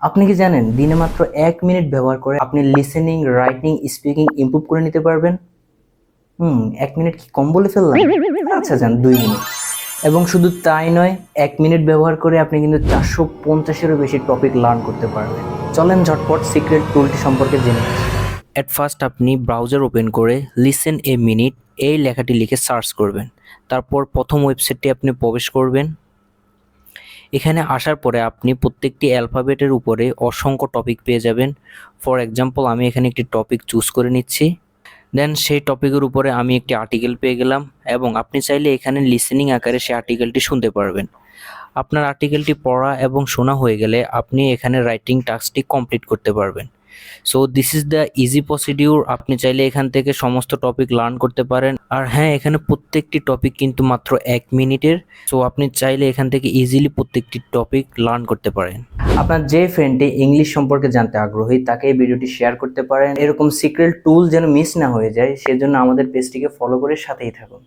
আপনি কি জানেন দিনে মাত্র 1 মিনিট ব্যবহার করে আপনি লিসেনিং, রাইটিং, স্পিকিং ইমপ্রুভ করে নিতে পারবেন? 1 মিনিট কি কম বলে ফেললাম? আচ্ছা যান 2 মিনিট। এবং শুধু তাই নয়, 1 মিনিট ব্যবহার করে আপনি কিন্তু 450-এরও বেশি টপিক লার্ন করতে পারবেন। চলেন ঝটপট সিক্রেট টুলটি সম্পর্কে জেনে আসি। এট ফার্স্ট আপনি ব্রাউজার ওপেন করে লিসেন এ মিনিট এই লেখাটি লিখে সার্চ করবেন। তারপর প্রথম ওয়েবসাইটটি আপনি প্রবেশ করবেন। এখানে আসার পরে আপনি প্রত্যেকটি অ্যালফাবেটের উপরে অসংখ্য টপিক পেয়ে যাবেন। ফর এক্সাম্পল আমি এখানে একটি টপিক চুজ করে নিচ্ছি। দেন সেই টপিকের উপরে আমি একটি আর্টিকেল পেয়ে গেলাম এবং আপনি চাইলে এখানে লিসেনিং আকারে সেই আর্টিকেলটি শুনতে পারবেন। আপনার আর্টিকেলটি পড়া এবং শোনা হয়ে গেলে আপনি এখানে রাইটিং টাস্কটি কমপ্লিট করতে পারবেন। So this is the easy procedure. আপনি চাইলে এখান থেকে সমস্ত টপিক লার্ন করতে পারেন। আর হ্যাঁ, এখানে প্রত্যেকটি টপিক কিন্তু মাত্র 1 মিনিটের। সো আপনি চাইলে এখান থেকে ইজিলি প্রত্যেকটি টপিক লার্ন করতে পারেন। আপনার যে ফ্রেন্ডটি ইংলিশ সম্পর্কে জানতে আগ্রহী তাকে এই ভিডিওটি শেয়ার করতে পারেন। এরকম সিক্রেট টুল যেন মিস না হয়ে যায়, সেজন্য আমাদের পেজটিকে ফলো করে সাথেই থাকুন।